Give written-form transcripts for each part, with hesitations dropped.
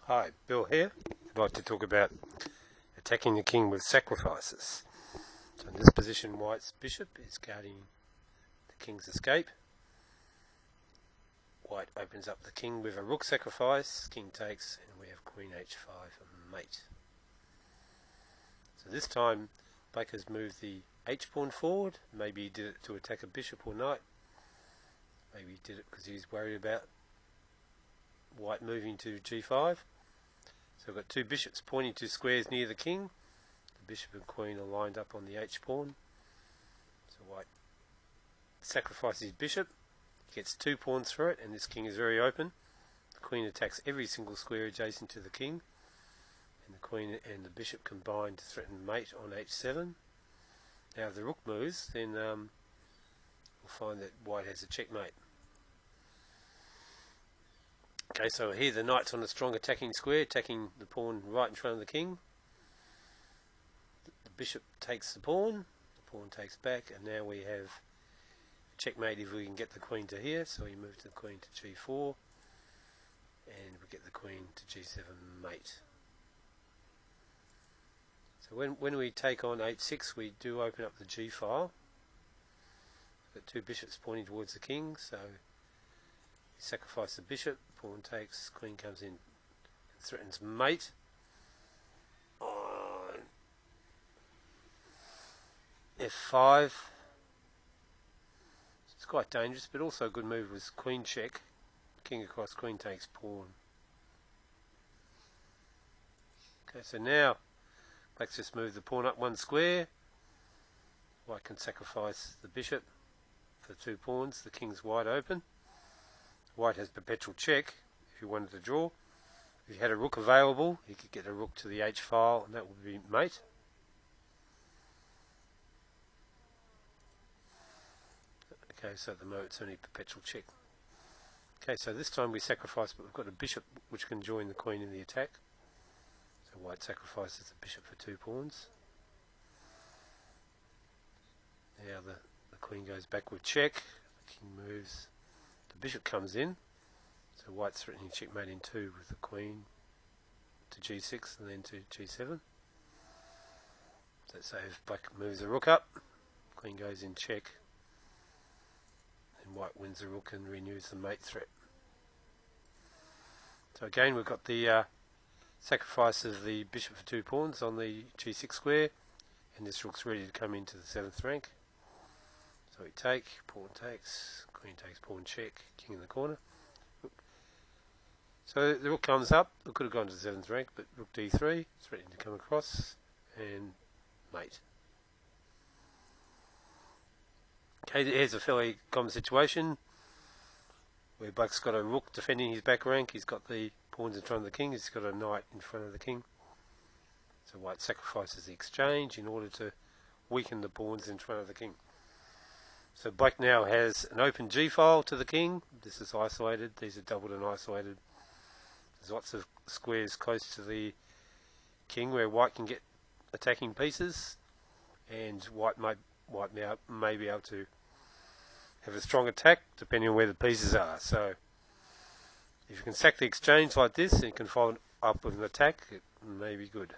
Hi, Bill here. I'd like to talk about attacking the king with sacrifices. So in this position, White's bishop is guarding the king's escape. White opens up the king with a rook sacrifice, king takes, and we have queen h5 mate. So this time, Black has moved the h-pawn forward. Maybe he did it to attack a bishop or knight. Maybe he did it because he's worried about White moving to g5. So we've got two bishops pointing to squares near the king. The bishop and queen are lined up on the h-pawn. So White sacrifices his bishop, gets 2 pawns for it, and this king is very open. The queen attacks every single square adjacent to the king, and the queen and the bishop combine to threaten mate on h7. Now if the rook moves, then we'll find that White has a checkmate. Okay, so here the knight's on a strong attacking square, attacking the pawn right in front of the king. The bishop takes the pawn takes back, and now we have checkmate if we can get the queen to here. So we move the queen to g4, and we get the queen to g7 mate. So when we take on h6, we do open up the g file. We've got two bishops pointing towards the king, so sacrifice the bishop, pawn takes, queen comes in and threatens mate on f5. It's quite dangerous, but also a good move was queen check, king across, queen takes pawn. Okay, so now Black's just moved the pawn up one square. White can sacrifice the bishop for 2 pawns, the king's wide open. White has perpetual check if you wanted to draw. If you had a rook available, you could get a rook to the h file, and that would be mate. Okay, so at the moment it's only perpetual check. Okay, so this time we sacrifice, but we've got a bishop which can join the queen in the attack. So White sacrifices the bishop for 2 pawns. Now the queen goes back with check, the king moves. The bishop comes in, so White's threatening checkmate in 2 with the queen to g6 and then to g7. So if Black moves the rook up, queen goes in check, and White wins the rook and renews the mate threat. So again we've got the sacrifice of the bishop for 2 pawns on the g6 square, and this rook's ready to come into the 7th rank. So we take, pawn takes, queen takes, pawn check, king in the corner. So the rook comes up. We could have gone to the 7th rank, but rook d3, it's ready to come across, and mate. Okay, here's a fairly common situation where Black's got a rook defending his back rank. He's got the pawns in front of the king. He's got a knight in front of the king. So White sacrifices the exchange in order to weaken the pawns in front of the king. So Black now has an open g-file to the king. This is isolated. These are doubled and isolated. There's lots of squares close to the king where White can get attacking pieces, and White may be able to have a strong attack depending on where the pieces are. So if you can sack the exchange like this and you can follow up with an attack, it may be good.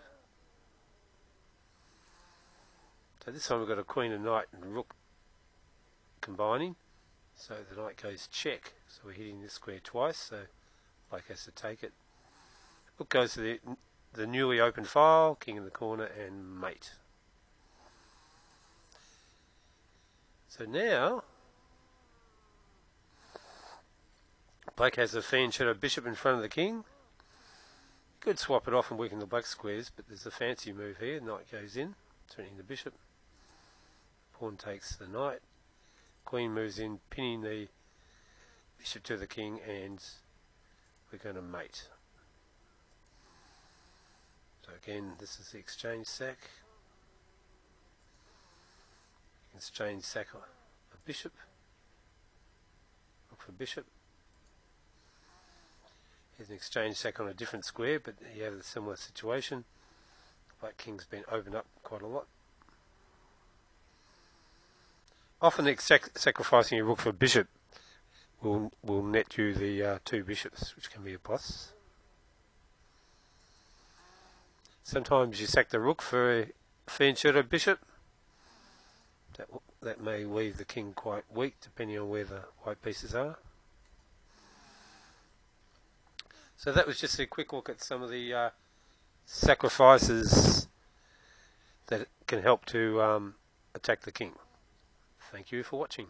So this time we've got a queen, a knight, and rook combining, so the knight goes check, so we're hitting this square twice, so Black has to take it. Rook goes to the newly opened file, king in the corner, and mate. So now Black has a fan shadow bishop in front of the king. You could swap it off and weaken the black squares, but there's a fancy move here. Knight goes in, threatening the bishop. Pawn takes the knight. Queen moves in, pinning the bishop to the king, and we're going to mate. So again, this is the exchange sack. Exchange sack a bishop. Look for bishop. Here's an exchange sack on a different square, but you have a similar situation. Black king's been opened up quite a lot. Often sacrificing a rook for a bishop will net you the 2 bishops, which can be a plus. Sometimes you sack the rook for a fan-shadow bishop. That may leave the king quite weak, depending on where the white pieces are. So that was just a quick look at some of the sacrifices that can help to attack the king. Thank you for watching.